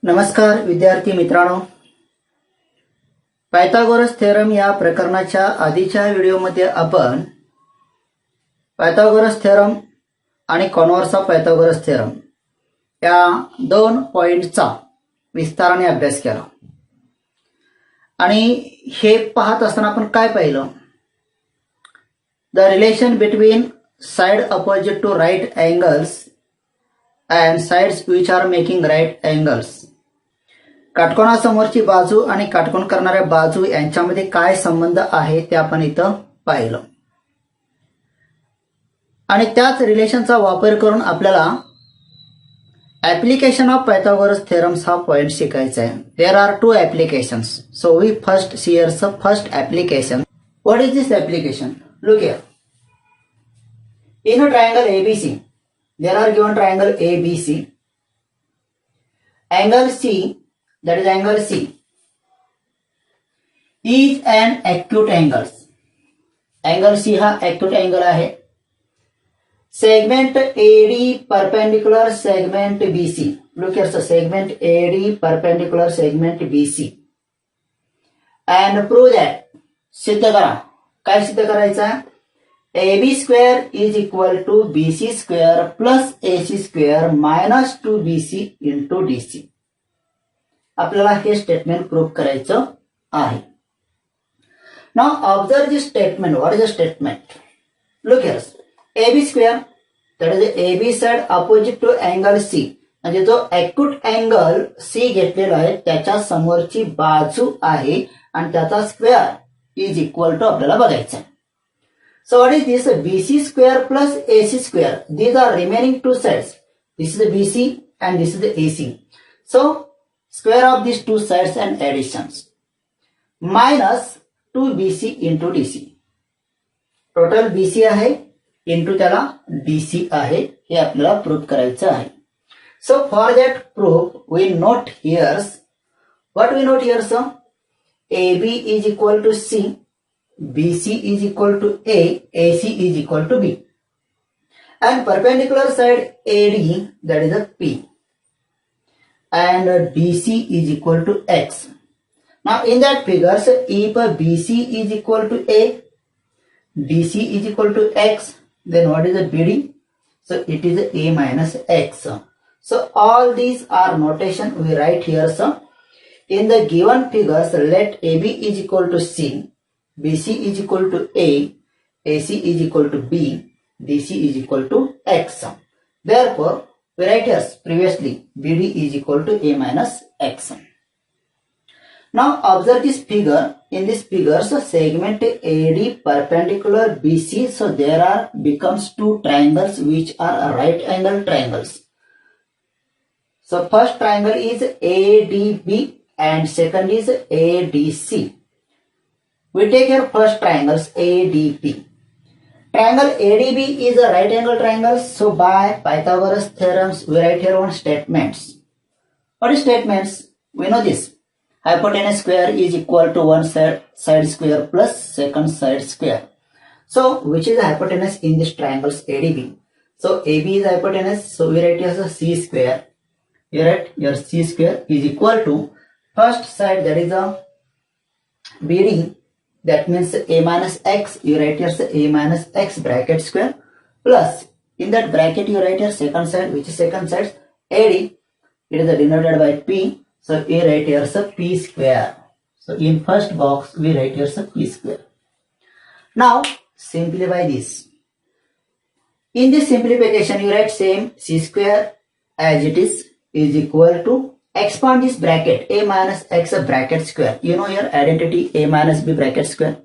नमस्कार विद्यार्थी मित्रांनो, पायथागोरस थेरम या प्रकरणाच्या आधीच्या व्हिडिओमध्ये आपण पायथागोरस थेरम आणि कॉन्व्हर्स ऑफ पायथागोरस थेरम या दोन पॉइंटचा विस्ताराने अभ्यास केला. आणि हे पाहत असताना आपण काय पाहिलं, the relation between side opposite to right angles and sides which are making right angles. काटकोनासमोरची बाजू आणि काटकोन करणाऱ्या बाजू यांच्यामध्ये काय संबंध आहे ते आपण इथं पाहिलं. आणि त्याच रिलेशनचा वापर करून आपल्याला ऍप्लिकेशन ऑफ पायथागोरस थेरम्स हा पॉइंट शिकायचा आहे. There are two applications. So we first see here's first application. What is this application? Look here. In a triangle ABC, there are given triangle ABC. Angle C, that is angle C, is an acute angle. Angle C हा acute angle आहे. Segment AD perpendicular segment BC. Look here, so segment AD perpendicular segment BC. And prove that. सिद्ध करा. काय सिद्ध करायचं? AB square is equal to BC square plus AC square minus 2BC into DC. आपल्याला हे statement prove करायचं आहे. Now observe this statement. What is the statement? Look here. AB square, that is AB side opposite to angle C, म्हणजे जो ऍक्यूट angle C घेतलेला आहे त्याच्या समोरची बाजू आहे आणि त्याचा स्क्वेअर इज इक्वल टू आपल्याला बघायचा आहे. So what is this? BC square plus AC square. These are remaining two sides. This is the BC and this is the AC. So square of these two sides and additions. Minus 2BC into DC. Total BC आहे into त्याला DC आहे. हे आपल्याला prove करायचं आहे. So for that proof we note here. What we note here, sir? AB is equal to C. BC is equal to A, AC is equal to B. And perpendicular side AD, that is a P. And DC is equal to X. Now in that figures, if BC is equal to A, DC is equal to X, then what is the BD? So it is A minus X. So all these are notation we write here. So in the given figures, let AB is equal to C, BC is equal to A, AC is equal to B, DC is equal to X. Therefore, we write here previously BD is equal to A minus X. Now observe this figure. In this figure, so segment AD perpendicular BC. So there are becomes two triangles which are right angle triangles. So first triangle is ADB and second is ADC. We take here first triangles ADB. Triangle ADB is a right angle triangle. So by Pythagoras theorems, we write here one statements. What is statements? We know this. Hypotenuse square is equal to one side square plus second side square. So which is the hypotenuse in this triangles ADB? So AB is hypotenuse. So we write here as a C square. You write your C square is equal to first side, that is a BD. That means A minus X, you write here A minus X bracket square plus in that bracket you write here second side, which is second side AD. It is denoted by P. So you write here P square. So in first box we write here P square. Now simplify this. In this simplification you write same C square as it is equal to, expand this bracket A minus X bracket square. You know your identity A minus B bracket square.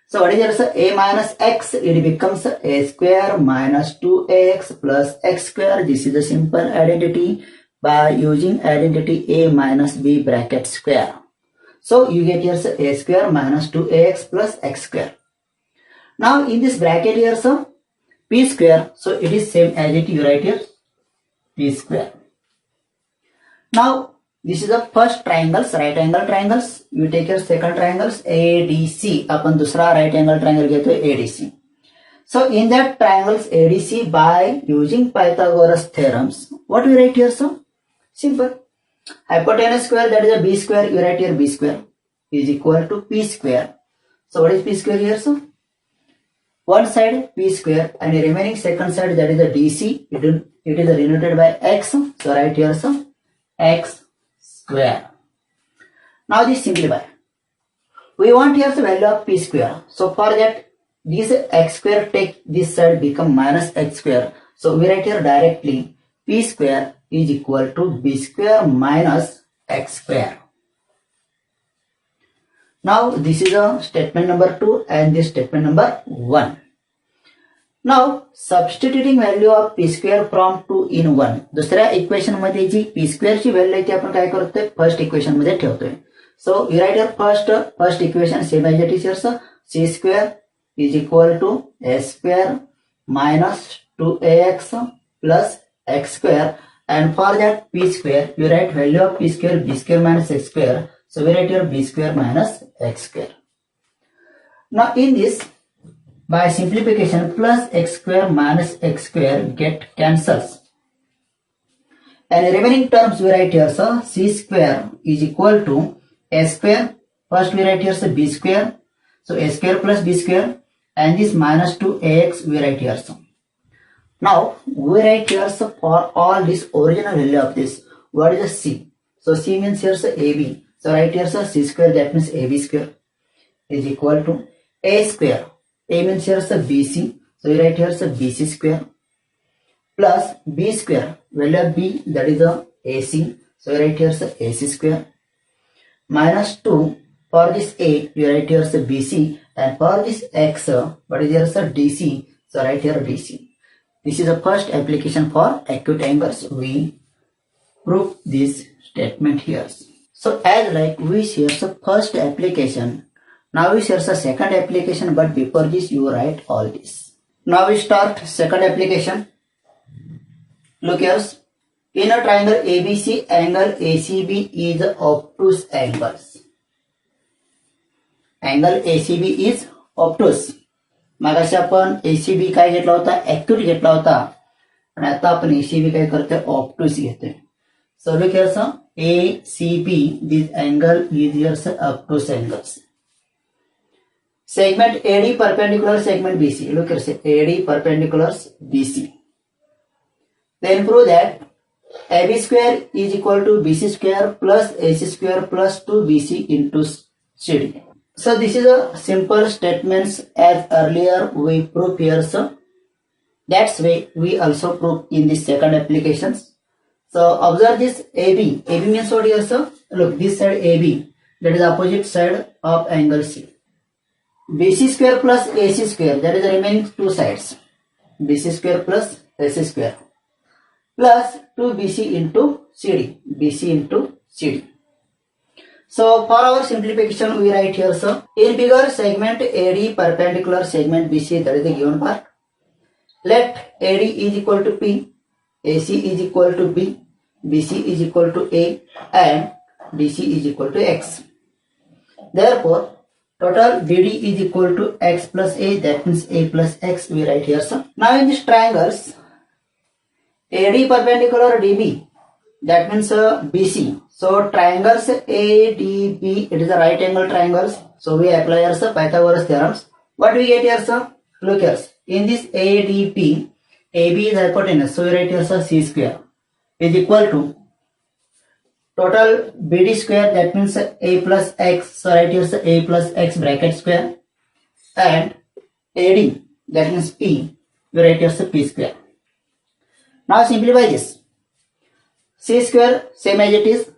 So what is here? A minus X, it becomes A square minus 2X plus X square. This is the simple identity by using identity A minus B bracket square. So you get here A square minus 2AX plus X square. Now in this bracket here P square. So it is same as it, you write here P square. Now this is the first triangles, right angle triangles. You take your second triangles ADC. आपण दूसरा right angle triangle घेतोय ADC. So in that triangles ADC by using Pythagoras theorems, what we write here? So simple. Hypotenuse square, that is a b square, you write here b square is equal to p square. So what is p square here? So one side p square and the remaining second side, that is the dc, it is denoted by x. So write here so x square. Now this simplify. We want here the value of p square. So for that, this x square take this side become minus x square. So we write here directly p square is equal to b square minus x square. Now this is a statement number 2 and this statement number 1. Now substituting value of p square from 2 in 1. दुसऱ्या equation मध्ये जी p square ची value आहे ती आपण काय करतोय first equation मध्ये ठेवतोय. So we write here first equation same as it is here. C square is equal to a square minus 2ax plus x square, and for that p square you write value of p square b square minus x square. So we write here b square minus x square. Now in this, by simplification, plus x square minus x square get cancels, and remaining terms we write here so c square is equal to a square. First we write here so b square, so a square plus b square, and this minus 2ax we write here so. Now we write here so for all this original value of this, what is the c? So c means here so ab. So write here so c square, that means ab square is equal to a square. A means here so bc. So we write here so bc square plus b square, value of b, that is the ac. So we write here so ac square minus 2. For this a we write here so bc, and for this x what is here so dc. So write here dc. This is the first application for acute angles. We prove this statement here. So as like we share the first application, now we share the second application, but before this you write all this. Now we start second application. Look here. In a triangle ABC, angle ACB is obtuse angles. Angle ACB is obtuse. मगाशी आपण ACB काय घेतला होता, acute घेतला होता, आणि आता आपण ACB काय करतोय, obtuse घेतोय. So look here sir, ACB, this angle is here sir obtuse angles. Segment AD perpendicular segment BC. Look here sir, AD perpendicular BC. Then prove that AB square is equal to BC square plus AC square plus 2BC into CD. So this is a simple statements as earlier we proved here. So that's why we also prove in this second applications. So observe this AB. AB means what here sir? Look, this side AB, that is opposite side of angle C. BC square plus AC square, that is the remaining two sides. BC square plus AC square plus 2BC into CD. BC into CD. So for our simplification we write here so in figure segment AD perpendicular segment BC, that is the given part. Let AD is equal to P, AC is equal to B, BC is equal to A, and DC is equal to X. Therefore total BD is equal to X plus A, that means A plus X we write here so. Now in these triangles AD perpendicular DB, that means BC. So triangles ADB, it is a right angle triangles. So we apply here sir Pythagoras theorems. What we get here sir? Look here. In this ADP, AB is hypotenuse. So we write here sir C square is equal to total BD square, that means A plus X. So write here sir A plus X bracket square, and AD, that means P, we write here sir P square. Now simplify this. C square same as it is.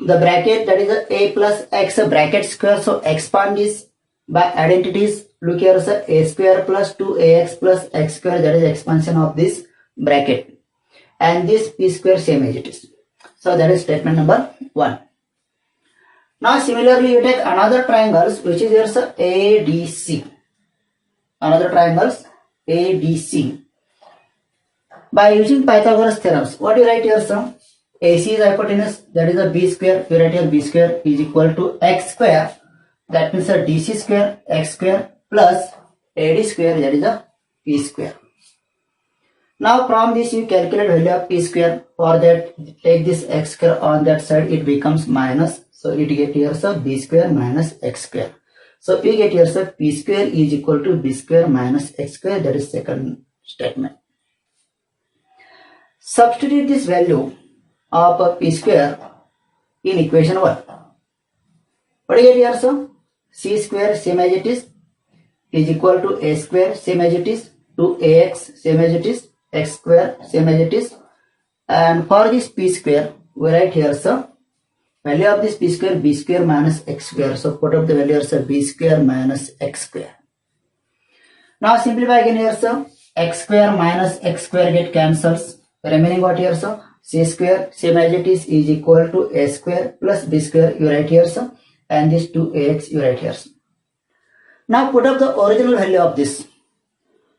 The bracket, that is A plus X bracket square. So expand this by identities. Look here sir, A square plus 2AX plus X square, that is expansion of this bracket. And this P square same as it is. So that is statement number 1. Now similarly you take another triangles which is here sir ADC. Another triangles ADC. By using Pythagoras theorems, what you write here sir? AC is hypotenuse, that is a B square. You write here B square is equal to X square, that means a DC square X square plus AD square, that is a P square. Now from this you calculate value of p square. For that take this x square on that side, it becomes minus. So it get here so b square minus x square. So you get here so p square is equal to b square minus x square. That is second statement. Substitute this value of p square in equation 1. What do you get here so? C square same as it is equal to a square same as it is, to ax same as it is, x square same as it is. And for this p square we write here so value of this p square b square minus x square. So put up the value here so b square minus x square. Now simplify again here so x square minus x square get cancels. Remaining what here so c square same as it is equal to a square plus b square you write here so, and this 2ax you write here so. Now put up the original value of this.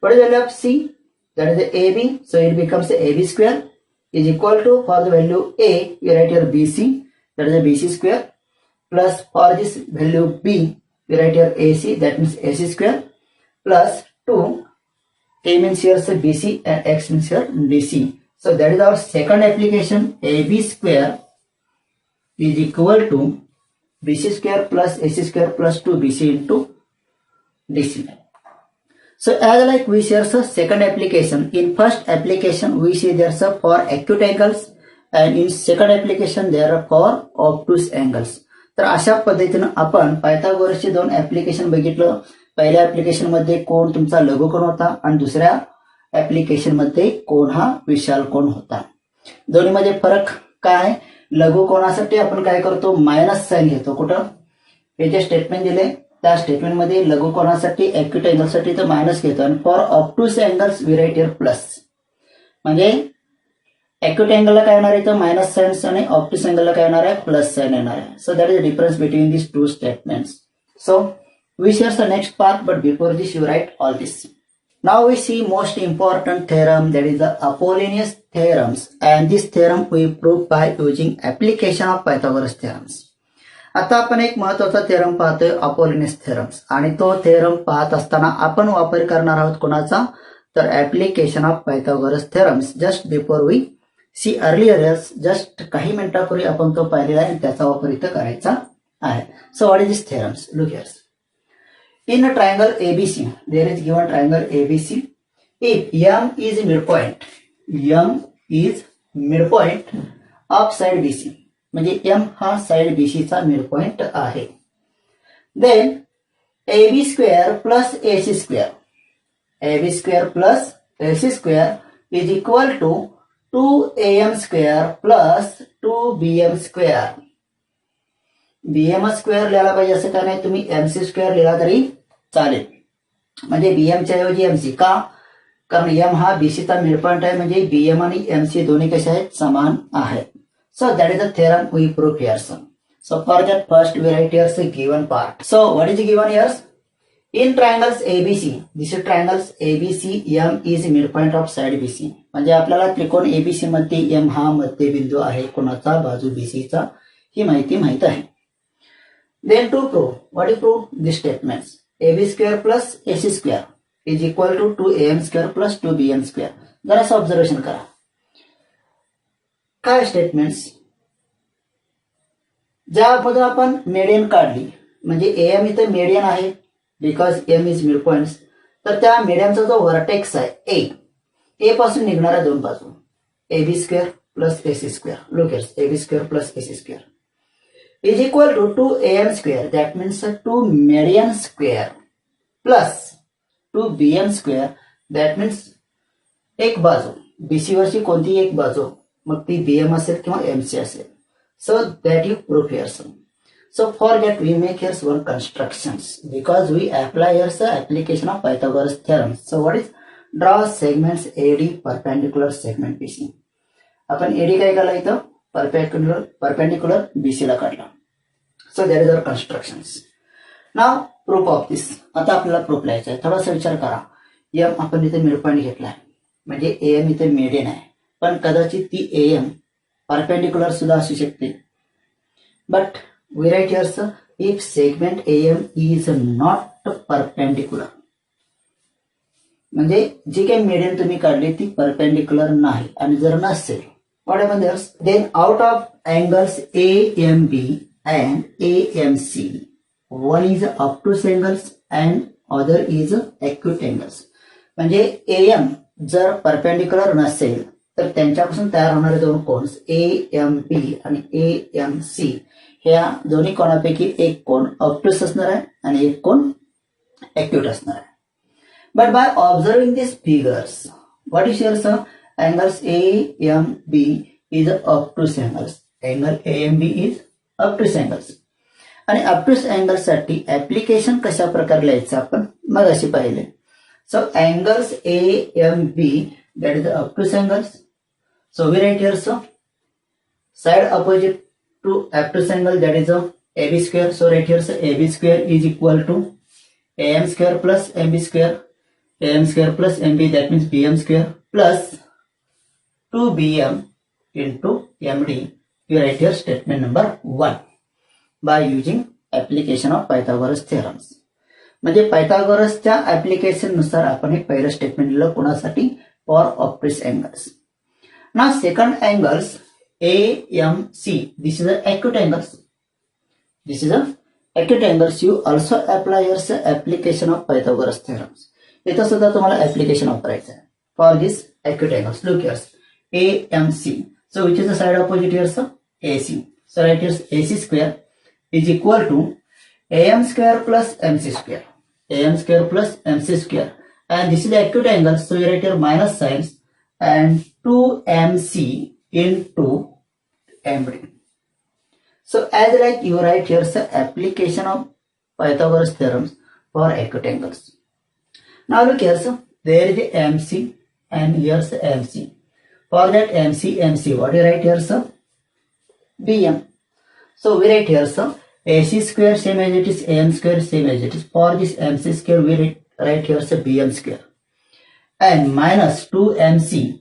What is the value of c? That is the ab. So it becomes the ab square is equal to, for the value a you write here bc, that is the bc square, plus for this value b you write here ac, that means ac square, plus 2 a means here so bc and x means here dc. So that is our second application. ab square is equal to bc square plus ac square plus 2bc into dc. So as like we see the second application. In first application we see there's a for acute angles, and in second application there are for obtuse angles. तर अशा पद्धतीने आपण पायथागोरसचे दोन application बघितलं. पहिल्या application मध्ये कोण तुमचा लघुकोण होता आणि दुसऱ्या ऍप्लिकेशन मध्ये कोण हा विशाल कोण होता. दोन्हीमध्ये फरक काय? लघुकोणासाठी आपण काय करतो, मायनस साइन घेतो. कुठं हे जे स्टेटमेंट दिले त्या स्टेटमेंट मध्ये लघुकोणासाठी अॅक्यूट अँगलसाठी तर मायनस घेतो, आणि for obtuse angles we write here plus. म्हणजे अॅक्यूट अँगलला काय येणार आहे तर मायनस साइन आणि ऑब्ट्यूज अँगलला काय येणार आहे प्लस साइन येणार आहे. So that is the difference between this two statements. So we share the next part, but before this you write all this. Now we see most important theorem, that is the Apollonius theorems, and this theorem we prove by using application of Pythagoras theorems. आता आपण एक महत्वाचा theorem पाहतोय Apollonius theorems, आणि तो theorem पाहत असताना आपण वापर करणार आहोत कोणाचा तर application of Pythagoras theorems. Just before we see earlier, just काही मिनिटापूर्वी आपण तो पाहिलेला आहे, त्याचा वापर इथं करायचा आहे. So what is this theorems? Look here. In a triangle ABC, there is given triangle ABC. If M is midpoint, M is midpoint of side BC. म्हणजे M हा साइड BC चा midpoint आहे. Then AB square plus AC square, AB square plus AC square is equal to 2AM square plus 2BM square. BM square लिहायला पाहिजे असं काय नाही, तुम्ही एमसी स्क्वेअर लिहिला तरी चालेल. म्हणजे बीएमच्या ऐवजी एमसी का? कारण एम हा बीसीचा मिडपॉइंट आहे, म्हणजे बीएम आणि एमसी दोन्ही कसे आहेत समान आहेत. So that is the theorem we prove here. So for that first we write here the given part. So what is given here? In triangles ABC, this is triangles ABC, M is midpoint of side BC. म्हणजे आपल्याला त्रिकोण ABC मध्ये M हा मध्यबिंदू आहे कोणाचा, बाजू बीसीचा, ही माहिती माहित आहे. Then to prove, what do you prove? These statements. AB square plus AC square is equal to 2AM square plus 2BM square. जरासं ऑब्झर्वेशन करा. काय स्टेटमेंट्स? ज्यामध्ये आपण मेडियन काढली, म्हणजे AM इथे मेडियन आहे because M is mid points, तर त्या मेडियनचा जो व्हर्टेक्स आहे ए पासून निघणाऱ्या दोन बाजू AB square plus AC square. Look here, AB square plus AC square is equal to 2AM square, that means 2 median square plus 2BM square, that means एक बाजू BC वरची कोणती एक बाजू, मग ती BM असेल किंवा MC असेल. So that you prove here. So for that we make here one constructions, because we apply here the application of Pythagoras theorem. So what is? Draw segments AD perpendicular segment BC. आपण AD काय काढला इथं perpendicular BC ला काढला. सो that is our constructions. Now proof of this. आता आपल्याला proof लिहायचं आहे. थोडासा विचार करा. एम आपण इथे मिड पॉइंट घेतलाय, म्हणजे एम इथे मेडियन आहे, पण कदाचित ती एम परपेंडिक्युलर सुद्धा असू शकते. But we write here if segment M is not perpendicular, म्हणजे जी काही मीडियन तुम्ही काढली ती परपेंडिक्युलर नाही आणि जर नसेल what happens then out of angles AMB and AMC one is obtuse angles and other is acute angles म्हणजे AM जर परपेंडिक्युलर नसेल तर त्यांच्यापासून तयार होणारे दोन कोन्स AMB आणि AMC ह्या दोन्ही कोणापैकी एक कोन ऑब्ट्यूस असणार आहे आणि एक कोन acute असणार आहे. But by observing these figures, what is your sir? Angles AMB is obtuse angles. Angle AMB is obtuse angles. आणि obtuse angle साठी ऍप्लिकेशन कशा प्रकारे लिहायचं आपण मग अशी पाहिले. So angles AMB that is the obtuse angles. So we write here so side opposite to obtuse angle that is a AB square. So right here so AB square is equal to AM square plus MB square. AM square plus MB that means BM square plus 2BM into MD. You write here statement number 1 by using application of Pythagoras theorems. म्हणजे पायथागोरसच्या application नुसार आपण हे पहिलं statement लिहिलं कोणासाठी for obtuse angles. ना second angles AMC this is a acute angles. This is a acute angles. You also apply your application of Pythagoras theorems. इथं सुद्धा तुम्हाला ऍप्लिकेशन वापरायचं आहे for this acute angles. Look here AMC. So which is the side opposite here sir? AC. So right here AC square is equal to AM square plus MC square. AM square plus MC square. And this is the acute angle. So you write here minus signs and 2MC into MD. So as like you write here the application of Pythagoras theorems for acute angles. Now look here sir. There is the MC and here's the MC. For that MC, what do you write here sir? BM. So we write here sir AC square same as it is, AM square same as it is. For this MC square we write here sir BM square. And minus 2MC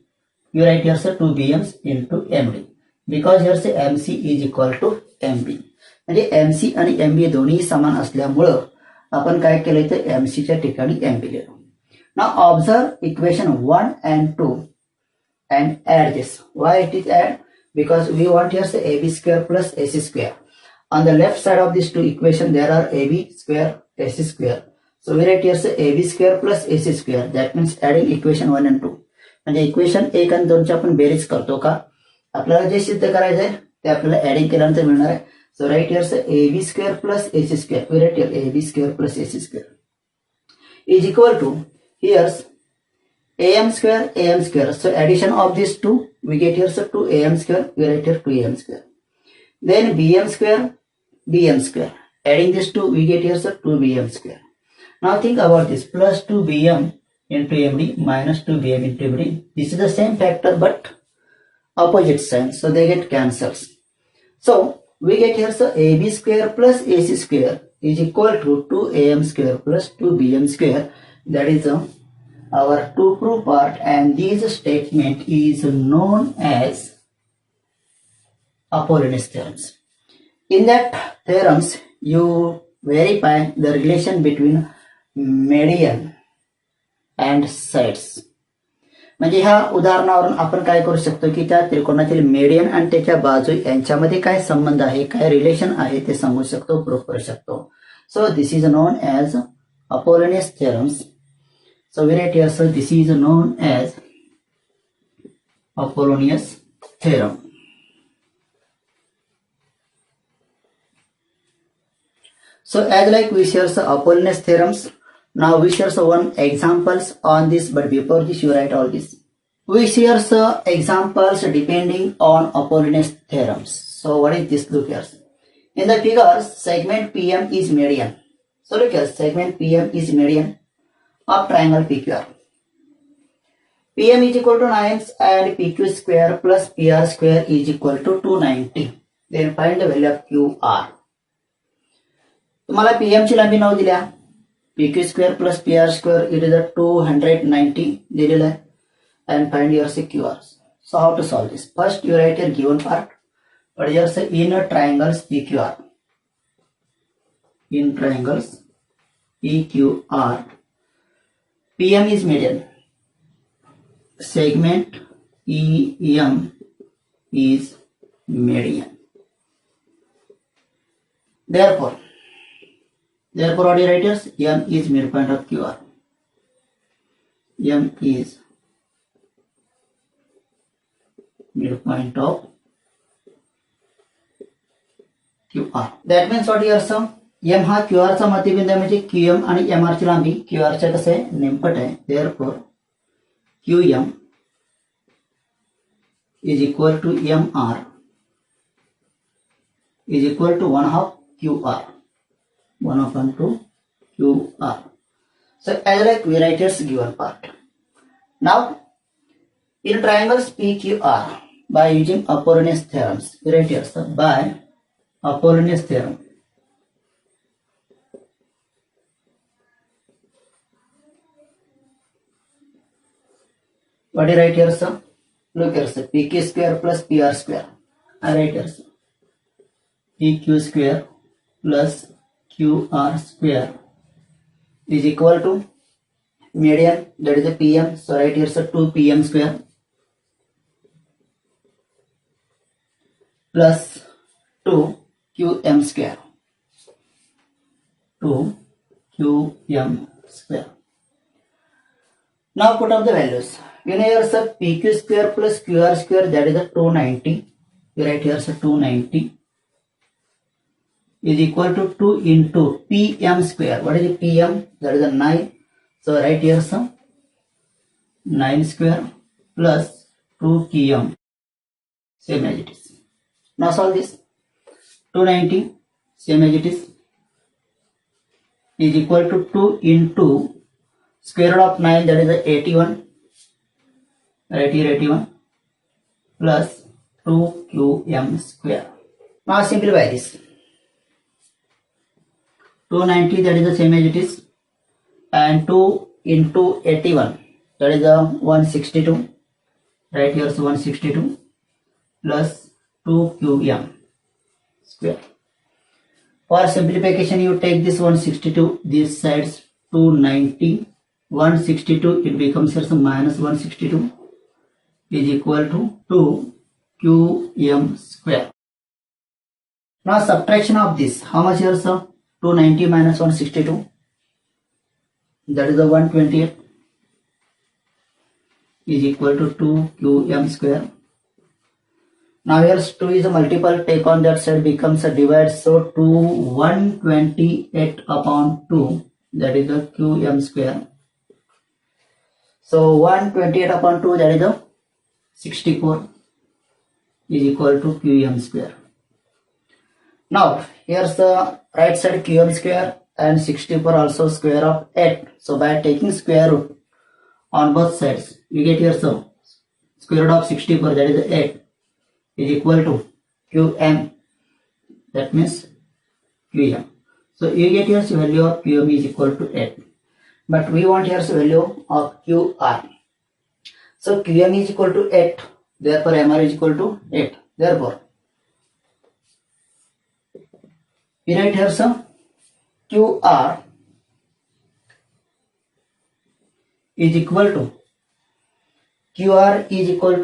you write here sir 2BMs into MD. Because here say MC is equal to MB. म्हणजे MC आणि MB दोन्ही समान असल्यामुळं आपण काय केलं तर MC च्या ठिकाणी MB लिहिलो. Now observe equation 1 and 2 and add this. Why it is add? Because we want here say AB square plus AC square. On the left side of these two equations there are AB square AC square. So we write here say AB square plus AC square. That means adding equation 1 and 2. म्हणजे equation 1 आणि 2 ची आपण berries करतो का आपल्याला जे सिद्ध करायचं आहे ते आपल्याला ऍडिंग केल्यानंतर मिळणार आहे. So write here say AB square plus AC square we write here AB square plus AC square is equal to here's AM square. So addition of these two we get here so 2AM square we write here 2AM square. Then BM square. Adding these two we get here so 2BM square. Now think about this plus 2BM into MD minus 2BM into MD. This is the same factor but opposite sign, so they get cancels. So we get here so AB square plus AC square is equal to 2AM square plus 2BM square. That is our to prove part, and this statement is known as Apollonius theorems. In that theorems you verify the relation between median and sides. म्हणजे ह्या उदाहरणावरून आपण काय करू शकतो की त्या त्रिकोणातील median आणि त्याच्या बाजू यांच्यामध्ये काय संबंध आहे काय रिलेशन आहे ते सांगू शकतो प्रूव्ह करू शकतो. So this is known as Apollonius theorems. So we write here so this is known as Apollonius theorem. So as like we share the Apollonius theorems, now we share one examples on this, but before this you write all this. We share the examples depending on Apollonius theorems. So what is this? Look here. In the figures, segment PM is median. So look here, segment PM is median of triangle PQR. PM is equal to 9 and PQ square plus PR square is equal to 290. Then find the value of QR. तुम्हाला PM ची लांबी 9 दिल्या, PQ square plus PR square it is 290 दिलेला आहे, and find your QR. So how to solve this? First you write your given part, but here say in triangles PQR. In triangles PQR, PM is median. Segment EM is median. Therefore, what do you write as? M is midpoint of QR. M is midpoint of QR. That means what here sum? M हा QR चा मध्यबिंदू म्हणजे QM आणि MR ची लांबी QR च्या कसे नेमपट आहे. Therefore, QM is equal to MR is equal to 1 half QR. 1/2 QR. So as like we write its given part. Now in triangles PQR by using Apollonius theorems, we write here so by Apollonius theorem. What do you write here sir? Look here sir, PQ square plus PR square. I write here sir, PQ square plus QR square is equal to median, that is the PM. So right here sir, 2 PM square plus 2 QM square. 2 QM square. Now put up the values. You know here sir, PQ square plus QR square, that is the 290. You write here sir, 290 is equal to 2 into PM square. What is the PM? That is a 9. So right here sir, 9 square plus 2 QM, same as it is. Now solve this. 290 same as it is equal to 2 into square root of 9, that is a 81. Right here 81 plus 2 QM square. Now simplify this. 290, that is the same as it is, and 2 into 81, that is a 162. Right here is 162 plus 2 QM square. For simplification, you take this 162, this sides 290, 162, it becomes here some minus 162 is equal to 2 QM square. Now subtraction of this, how much here sir? 290 minus 162, that is the 128 is equal to 2 QM square. Now here 2 is a multiple, take on that side, becomes a divide, so 2 128 upon 2, that is the QM square. So 128 upon 2, that is the 64 is equal to QM square. Now here's the right side QM square and 64 also square of 8. So by taking square root on both sides, we get here so square root of 64, that is 8 is equal to QM, that means QM. So you get here value of QM is equal to 8, but we want here value of QR. So QM is equal to 8, therefore MR is equal to 8. Therefore we write here some QR is equal to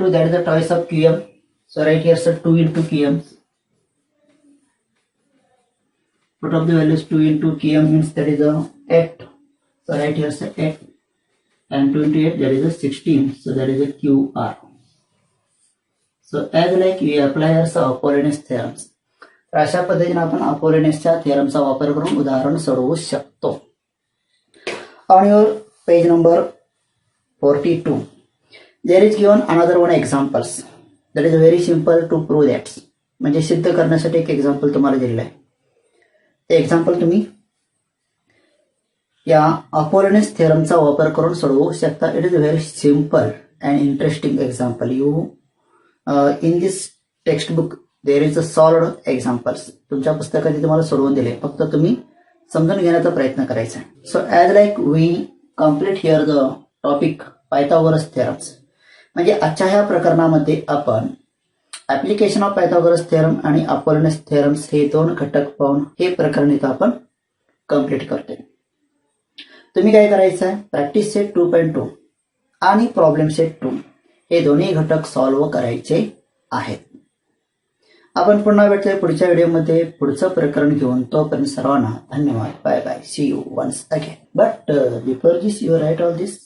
that is the twice of QM. So right here sir, 2 into QM. Put up the values, 2 into QM means that is a 8. So right here sir, 8 and 2 into 8, that is a 16. So that is a QR. So as like we apply here Apollonius theorems. तर अशा पद्धतीने आपण अपोलोनियसच्या थेरमचा वापर करून उदाहरण सोडवू शकतो. On your page number 42 there is given another one examples that is very simple to prove that. म्हणजे सिद्ध करण्यासाठी एक एक्झाम्पल तुम्हाला दिलेलं आहे. ते एक्झाम्पल तुम्ही या अपोलोनियस थेरमचा वापर करून सोडवू शकता. It is a very simple and interesting example. You in this text book there is a solved examples. तुमच्या पुस्तकात तुम्हाला सोडवून दिले, फक्त तुम्ही समजून घेण्याचा प्रयत्न करायचा आहे. So as like we complete here the topic Pythagoras theorems. म्हणजे आजच्या ह्या प्रकरणामध्ये आपण ऍप्लिकेशन ऑफ पायथागोरस थेरम आणि अपोलोनियस थेरम्स हे दोन घटक पाहून हे प्रकरण इथं आपण कम्प्लीट करतोय. तुम्ही काय करायचं आहे, प्रॅक्टिस सेट 2.2 आणि प्रॉब्लेम सेट 2 हे दोन्ही घटक सॉल्व्ह करायचे आहेत. आपण पुन्हा भेटतोय पुढच्या व्हिडिओमध्ये पुढचं प्रकरण घेऊन. तोपर्यंत सर्वांना धन्यवाद. Bye bye. See you once again. But before this you write all this